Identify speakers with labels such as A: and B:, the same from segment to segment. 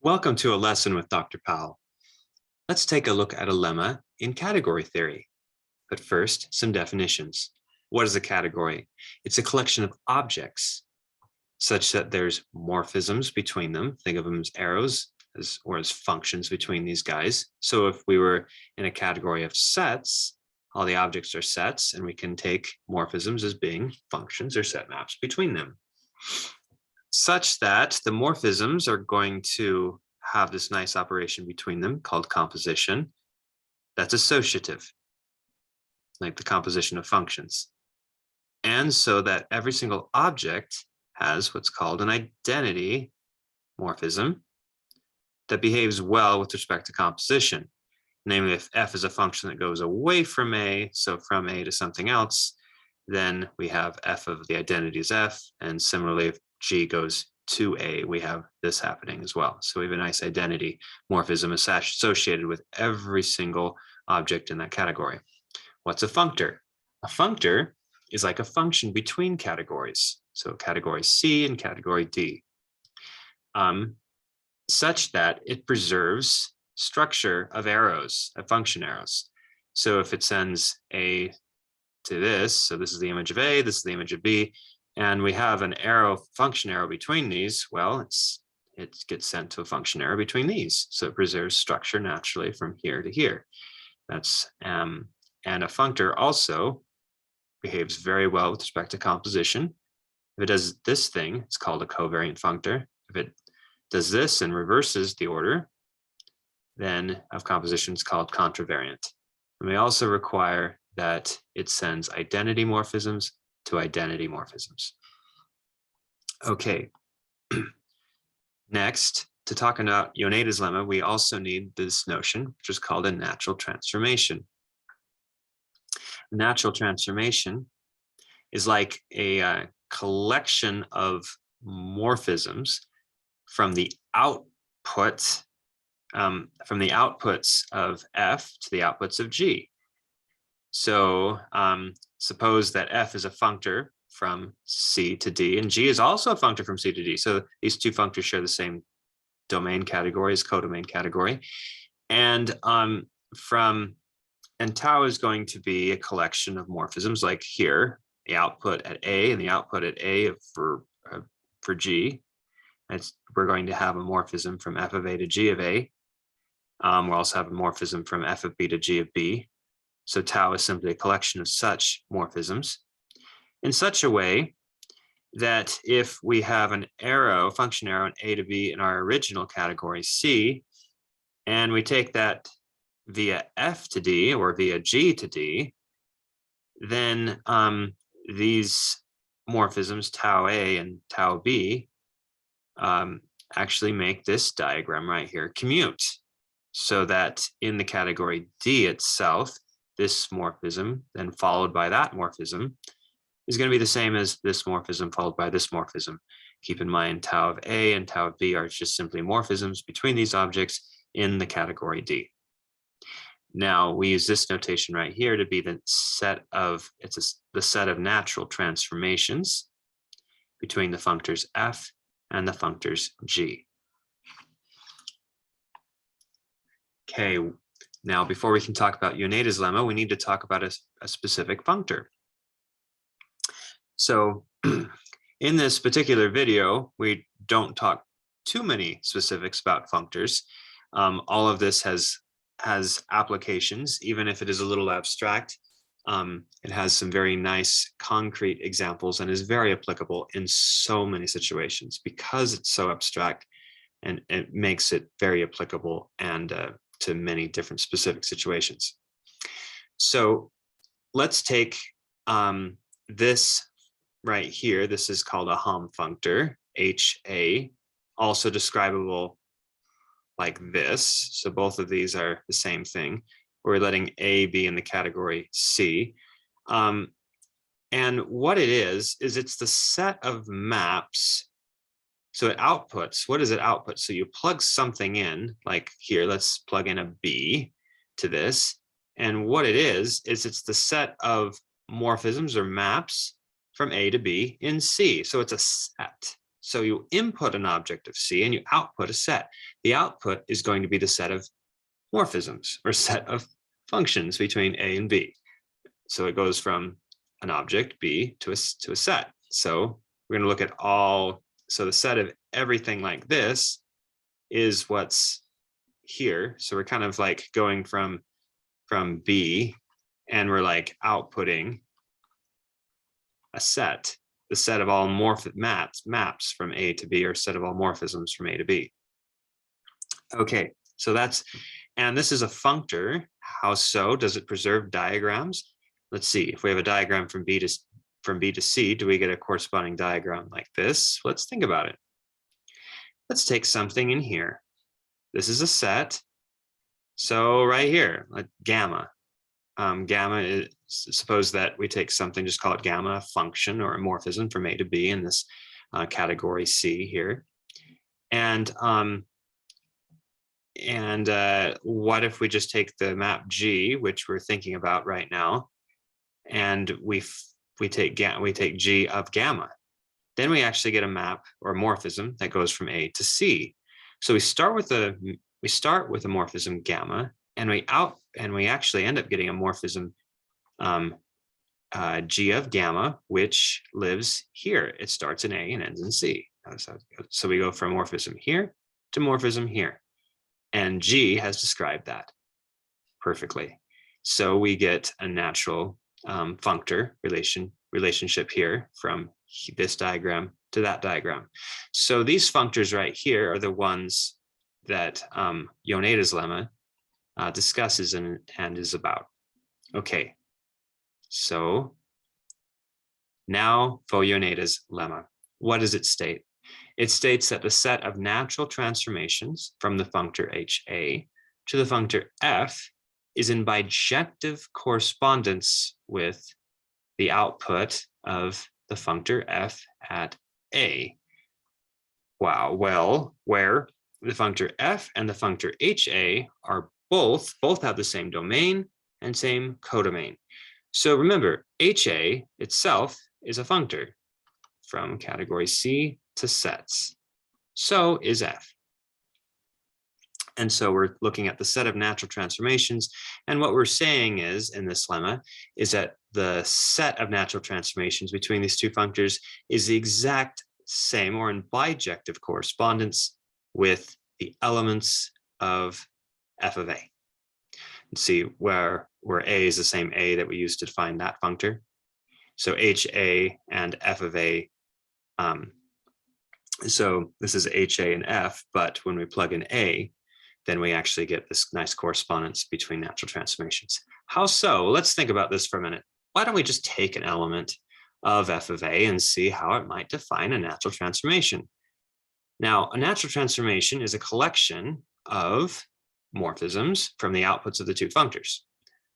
A: Welcome to a lesson with Dr. Powell. Let's take a look at a lemma in category theory. But first, some definitions. What is a category? It's a collection of objects such that there's morphisms between them. Think of them as arrows or as functions between these guys. So if we were in a category of sets, all the objects are sets, and we can take morphisms as being functions or set maps between them, such that the morphisms are going to have this nice operation between them called composition that's associative, like the composition of functions. And so that every single object has what's called an identity morphism that behaves well with respect to composition. Namely, if f is a function that goes away from a, so from a to something else, then we have f of the identity is f, and similarly if g goes to a, we have this happening as well. So we have a nice identity morphism associated with every single object in that category. What's a functor? A functor is like a function between categories. So category C and category D, such that it preserves structure of arrows, of function arrows. So if it sends a to this, so this is the image of A, this is the image of B, and we have an arrow, function arrow between these, well, it gets sent to a function arrow between these. So it preserves structure naturally from here to here. That's, and a functor also behaves very well with respect to composition. If it does this thing, it's called a covariant functor. If it does this and reverses the order, then of composition is called contravariant. And we also require that it sends identity morphisms to identity morphisms. Okay. Next, to talk about Yoneda's lemma, we also need this notion, which is called a natural transformation. A natural transformation is like a collection of morphisms from the outputs of f to the outputs of g. So suppose that f is a functor from C to D, and G is also a functor from C to D. So these two functors share the same domain category, codomain category. And tau is going to be a collection of morphisms like here, the output at A and the output at A for G. We're going to have a morphism from f of A to G of A. We'll also have a morphism from f of B to G of B. So tau is simply a collection of such morphisms in such a way that if we have an arrow, function arrow in A to B in our original category C, and we take that via F to D or via G to D, then these morphisms, tau A and tau B, actually make this diagram right here commute, so that in the category D itself, this morphism, then followed by that morphism, is going to be the same as this morphism followed by this morphism. Keep in mind, tau of A and tau of B are just simply morphisms between these objects in the category D. Now, we use this notation right here to be the set of, the set of natural transformations between the functors F and the functors G. Okay. Now, before we can talk about Yoneda's lemma, we need to talk about a specific functor. So in this particular video, we don't talk too many specifics about functors. All of this has applications, even if it is a little abstract. It has some very nice concrete examples and is very applicable in so many situations because it's so abstract, and it makes it very applicable and to many different specific situations. So let's take this right here. This is called a HomFunctor, HA, also describable like this. So both of these are the same thing. We're letting A be in the category C. And what it is it's the set of maps. So it outputs, what does it output? So you plug something in, like here, let's plug in a B to this. And what it is it's the set of morphisms or maps from A to B in C. So it's a set. So you input an object of C and you output a set. The output is going to be the set of morphisms or set of functions between A and B. So it goes from an object B to a set. So we're going to look at so the set of everything like this is what's here. So we're kind of like going from B and we're like outputting a set, the set of all maps from A to B, or set of all morphisms from A to B. Okay, so and this is a functor. How so? Does it preserve diagrams? Let's see, if we have a diagram from B to C, do we get a corresponding diagram like this? Let's think about it. Let's take something in here. This is a set. So right here, like gamma. Gamma is, suppose that we take something, just call it gamma, a function or a morphism from A to B in this category C here. And what if we just take the map G, which we're thinking about right now, and we take G of gamma? Then we actually get a map or a morphism that goes from A to C. So we start with a morphism gamma, and we actually end up getting a morphism G of gamma, which lives here. It starts in A and ends in C. So we go from morphism here to morphism here, and G has described that perfectly. So we get a natural functor relationship here from this diagram to that diagram. So these functors right here are the ones that Yoneda's lemma discusses and is about. Okay, so now for Yoneda's lemma, what does it state? It states that the set of natural transformations from the functor HA to the functor F is in bijective correspondence with the output of the functor F at A. Wow, well, where the functor F and the functor HA are both have the same domain and same codomain. So remember, HA itself is a functor from category C to sets. So is F. And so we're looking at the set of natural transformations. And what we're saying is, in this lemma, is that the set of natural transformations between these two functors is the exact same, or in bijective correspondence with the elements of f of A. And see where A is the same A that we used to define that functor. So HA and f of A. So this is HA and F, but when we plug in A, then we actually get this nice correspondence between natural transformations. How so? Let's think about this for a minute. Why don't we just take an element of f of A and see how it might define a natural transformation? Now, a natural transformation is a collection of morphisms from the outputs of the two functors.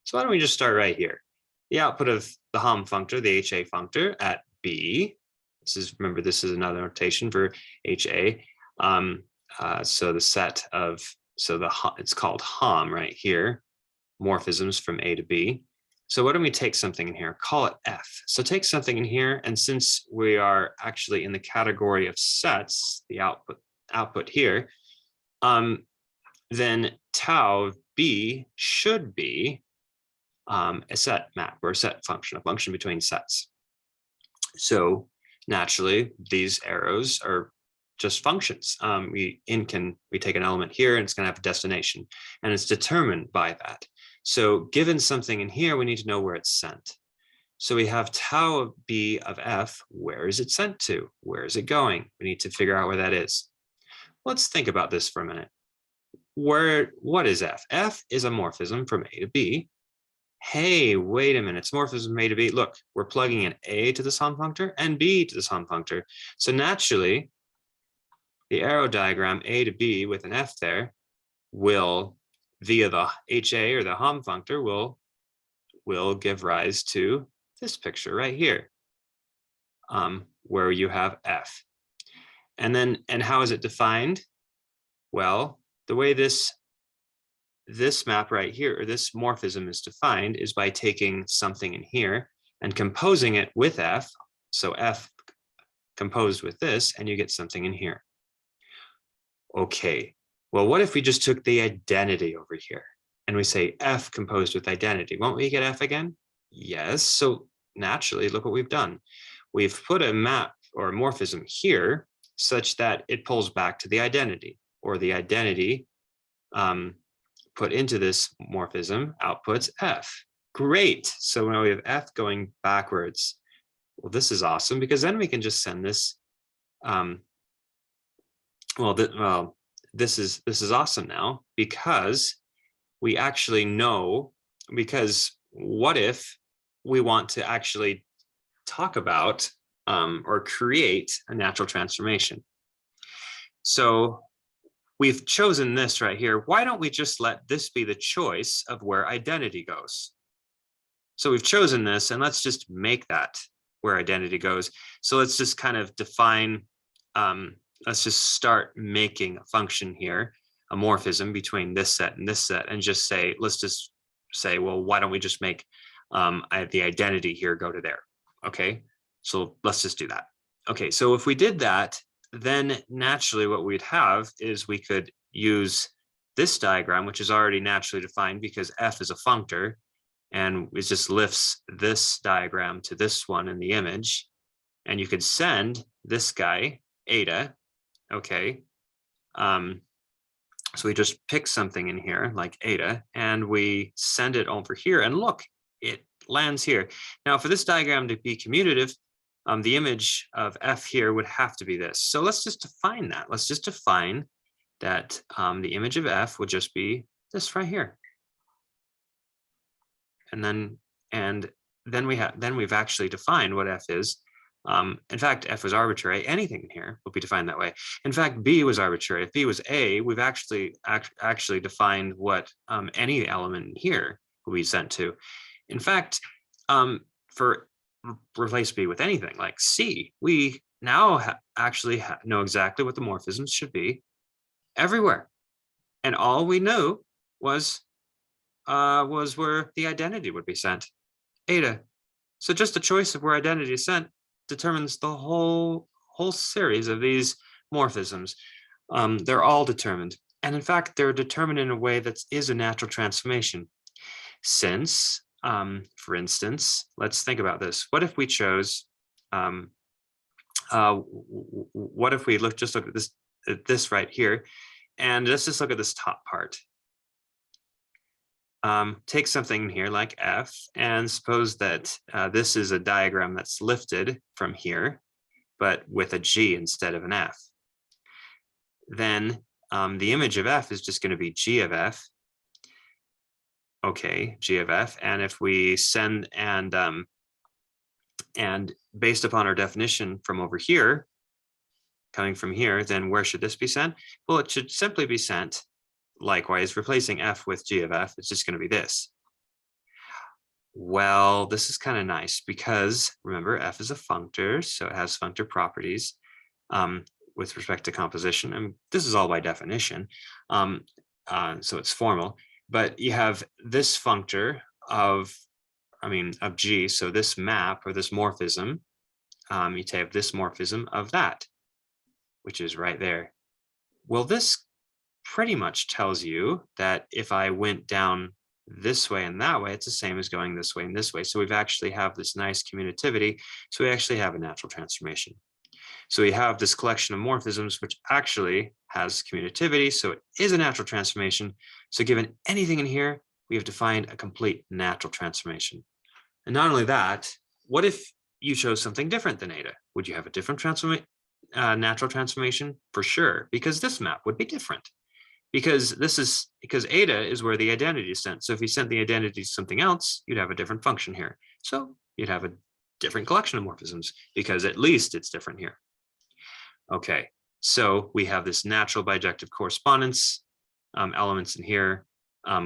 A: So why don't we just start right here? The output of the HomFunctor, the HA functor at B. Remember, this is another notation for HA. So the set of, it's called Hom right here, morphisms from A to B. So why don't we take something in here, call it F. So take something in here, and since we are actually in the category of sets, the output here, then tau B should be a set map or a set function, a function between sets. So naturally, these arrows are just functions. We take an element here and it's going to have a destination, and it's determined by that. So given something in here, we need to know where it's sent. So we have tau of B of F. Where is it sent to? Where is it going? We need to figure out where that is. Let's think about this for a minute. What is F? F is a morphism from A to B. Hey, wait a minute, it's morphism from A to B. Look, we're plugging in A to this HomFunctor and B to this HomFunctor. So naturally, the arrow diagram A to B with an F there will, via the HA or the HomFunctor, will give rise to this picture right here, where you have F. And how is it defined? Well, the way this map right here, or this morphism is defined, is by taking something in here and composing it with F. So F composed with this, and you get something in here. Okay, well, what if we just took the identity over here and we say F composed with identity? Won't we get F again? Yes, so naturally, look what we've done. We've put a map or a morphism here such that it pulls back to the identity, or the identity put into this morphism outputs F. Great, so now we have F going backwards. Well, this is awesome because then we can just send this. This is awesome now because we actually know, because what if we want to actually talk about or create a natural transformation? So we've chosen this right here. Why don't we just let this be the choice of where identity goes? So we've chosen this, and let's just make that where identity goes. So let's just kind of define, let's just start making a function here, a morphism between this set, and just say, let's just say, well, why don't we just make the identity here go to there? Okay, so let's just do that. Okay, so if we did that, then naturally what we'd have is we could use this diagram, which is already naturally defined because F is a functor, and it just lifts this diagram to this one in the image. And you could send this guy, eta, okay. So we just pick something in here like eta, and we send it over here, and look, it lands here. Now for this diagram to be commutative, the image of F here would have to be this. So let's just define that. Let's just define that the image of F would just be this right here. And then we've actually defined what F is. In fact, F was arbitrary. Anything in here will be defined that way. In fact, B was arbitrary. If B was A, we've actually defined what any element here will be sent to. In fact, for replace B with anything like C, we now actually know exactly what the morphisms should be everywhere. And all we knew was where the identity would be sent, eta. So just the choice of where identity is sent determines the whole series of these morphisms. They're all determined. And in fact, they're determined in a way that is a natural transformation. Since, for instance, let's think about this. What if we chose, what if we look at this right here, and let's just look at this top part. Take something here like F, and suppose that this is a diagram that's lifted from here, but with a G instead of an F. Then the image of F is just going to be G of F. Okay, G of F. And if we send and based upon our definition from over here, coming from here, then where should this be sent? Well, it should simply be sent. Likewise, replacing F with G of F, it's just going to be this. Well, this is kind of nice because remember, F is a functor, so it has functor properties with respect to composition. And this is all by definition, so it's formal. But you have this functor of G, so this map or this morphism, you have this morphism of that, which is right there. Well, this pretty much tells you that if I went down this way and that way, it's the same as going this way and this way. So we've actually have this nice commutativity. So we actually have a natural transformation. So we have this collection of morphisms, which actually has commutativity. So it is a natural transformation. So given anything in here, we have defined a complete natural transformation. And not only that, what if you chose something different than eta? Would you have a different natural transformation? For sure, because this map would be different. Because eta is where the identity is sent. So if you sent the identity to something else, you'd have a different function here. So you'd have a different collection of morphisms because at least it's different here. Okay, so we have this natural bijective correspondence. Elements in here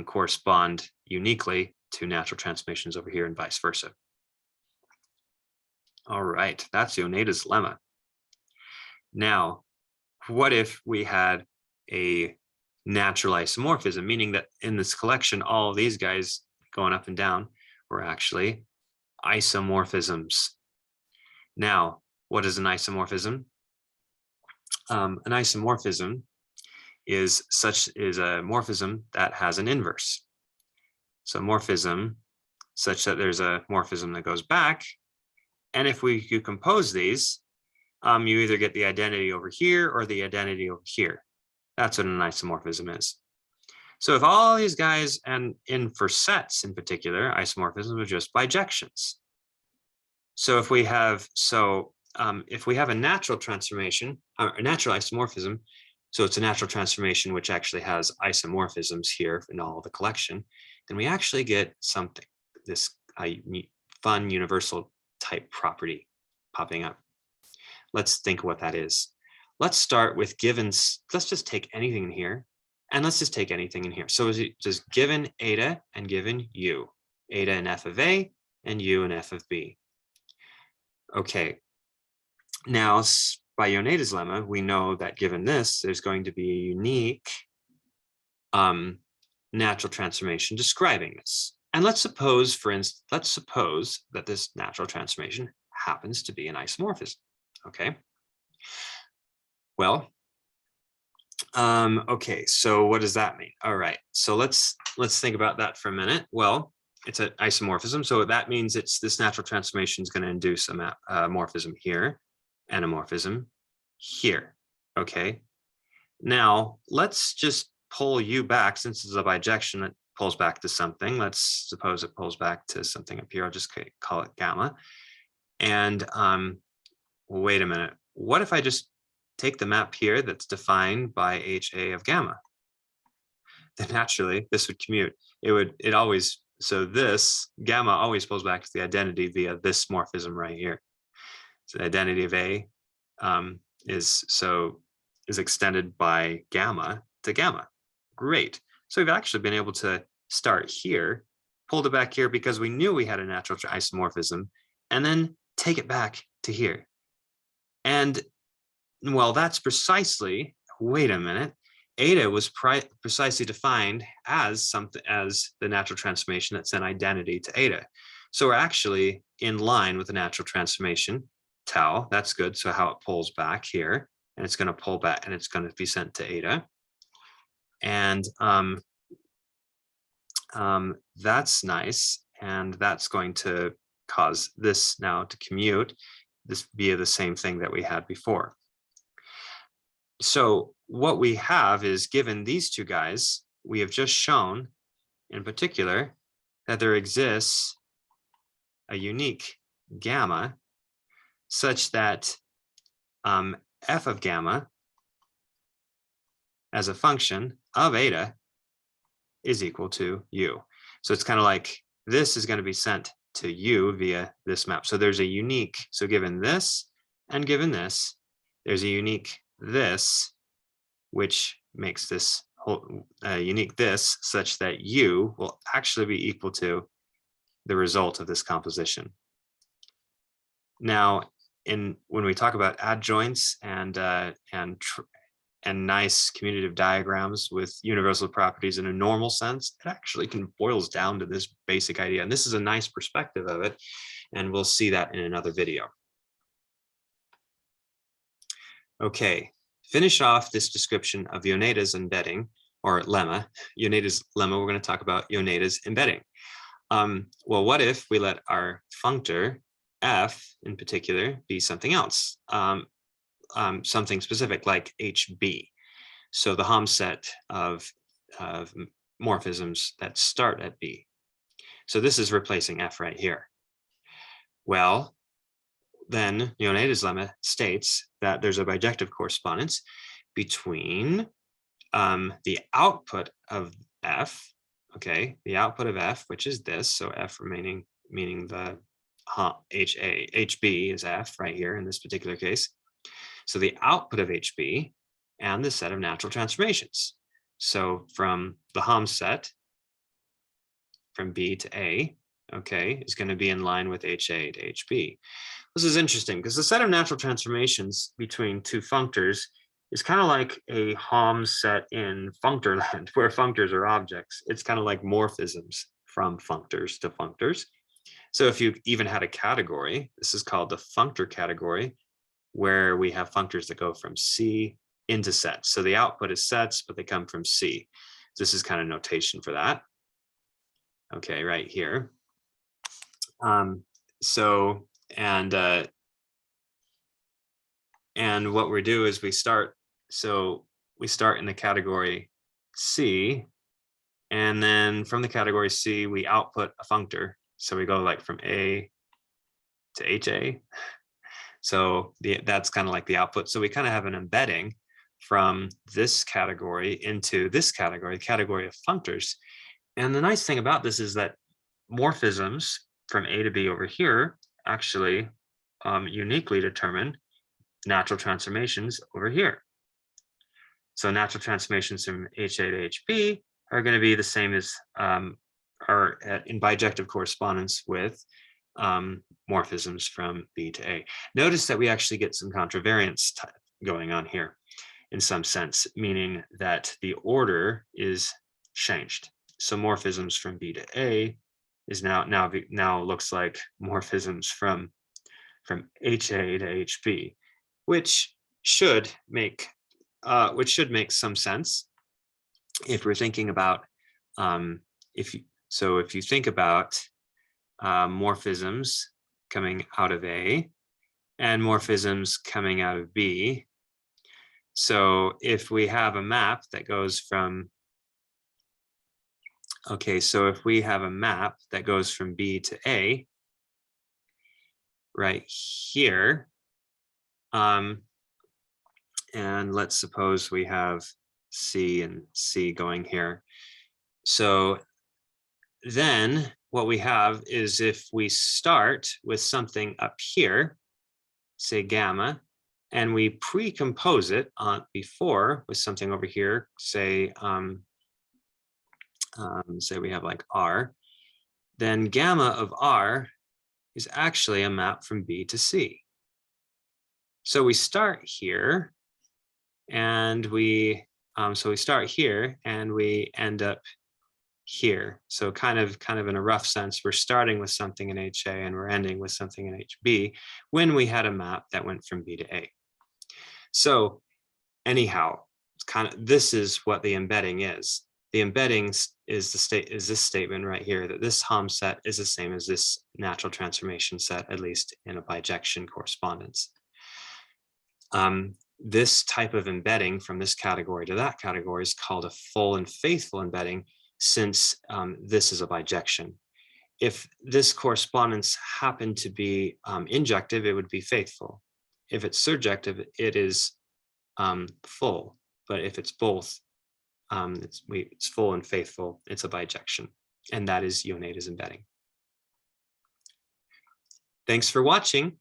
A: correspond uniquely to natural transformations over here and vice versa. All right, that's Yoneda's lemma. Now, what if we had a natural isomorphism, meaning that in this collection, all of these guys going up and down were actually isomorphisms. Now, What is an isomorphism? An isomorphism is a morphism that has an inverse. So morphism such that there's a morphism that goes back. And if you compose these, you either get the identity over here or the identity over here. That's what an isomorphism is. So if all these guys, and for sets in particular, isomorphisms are just bijections. So if we have a natural transformation, or a natural isomorphism, so it's a natural transformation which actually has isomorphisms here in all the collection, then we actually get something, this fun universal type property popping up. Let's think what that is. Let's start with givens. Let's just take anything in here, and let's just take anything in here. So is it just given eta and given u, eta and f of a and u and f of b. Okay, now by Yoneda's lemma, we know that given this, there's going to be a unique natural transformation describing this. And let's suppose, for instance, that this natural transformation happens to be an isomorphism. Okay. Well, okay, so what does that mean? All right, so let's think about that for a minute. Well, it's an isomorphism, so that means this natural transformation is going to induce a morphism here and a morphism here. Okay, now let's just pull u back, since it's a bijection that pulls back to something. Let's suppose it pulls back to something up here. I'll just call it gamma. And wait a minute, what if I just take the map here that's defined by HA of gamma? Then naturally this would commute. So this gamma always pulls back to the identity via this morphism right here. So the identity of A is extended by gamma to gamma. Great. So we've actually been able to start here, pulled it back here because we knew we had a natural isomorphism, and then take it back to here. And well, that's precisely, wait a minute, eta was precisely defined as the natural transformation that's an identity to eta. So we're actually in line with the natural transformation, tau. That's good. So how it pulls back here, and it's going to pull back, and it's going to be sent to eta. And that's nice. And that's going to cause this now to commute this via the same thing that we had before. So what we have is, given these two guys, we have just shown in particular that there exists a unique gamma such that f of gamma as a function of eta is equal to u. So it's kind of like this is going to be sent to u via this map. So there's a unique, so given this and given this, there's a unique this, which makes this whole unique this such that u will actually be equal to the result of this composition. Now, when we talk about adjoints and nice commutative diagrams with universal properties in a normal sense, it actually boils down to this basic idea. And this is a nice perspective of it, and we'll see that in another video. Okay, finish off this description of Yoneda's embedding, or lemma. Yoneda's lemma, we're going to talk about Yoneda's embedding. Well, what if we let our functor f in particular be something else, something specific like HB? So the Hom set of morphisms that start at B. So this is replacing f right here. Well, then Yoneda's lemma states that there's a bijective correspondence between the output of f, okay, the output of f, which is this, so f meaning the HB is f right here in this particular case. So the output of HB and the set of natural transformations. So from the Hom set from B to A, okay, is going to be in line with HA to HB. This is interesting because the set of natural transformations between two functors is kind of like a Hom set in functor land, where functors are objects. It's kind of like morphisms from functors to functors. So if you even had a category, this is called the functor category, where we have functors that go from C into sets. So the output is sets, but they come from C. This is kind of notation for that. Okay, right here. And what we do is we start in the category C, and then from the category C, we output a functor. So we go like from A to HA. So that's kind of like the output. So we kind of have an embedding from this category into this category of functors. And the nice thing about this is that morphisms from A to B over here actually uniquely determine natural transformations over here. So natural transformations from HA to HB are going to be the same as are in bijective correspondence with morphisms from B to A. Notice that we actually get some contravariance going on here in some sense, meaning that the order is changed. So morphisms from B to A is now looks like morphisms from HA to HB, which should make some sense if we're thinking about if you think about morphisms coming out of A and morphisms coming out of B. So if we have a map that goes from if we have a map that goes from B to A right here, and let's suppose we have C and C going here. So then what we have is if we start with something up here, say gamma, and we pre-compose it before with something over here, say we have like R, then gamma of R is actually a map from B to C. So we start here, and we end up here. So kind of in a rough sense, we're starting with something in HA and we're ending with something in HB when we had a map that went from B to A. So anyhow, this is what the embedding is. The embedding is this statement right here, that this Hom set is the same as this natural transformation set, at least in a bijection correspondence. This type of embedding from this category to that category is called a full and faithful embedding, since this is a bijection. If this correspondence happened to be injective, it would be faithful. If it's surjective, it is full. But if it's both, it's full and faithful, it's a bijection. And that is Yoneda's embedding. Thanks for watching.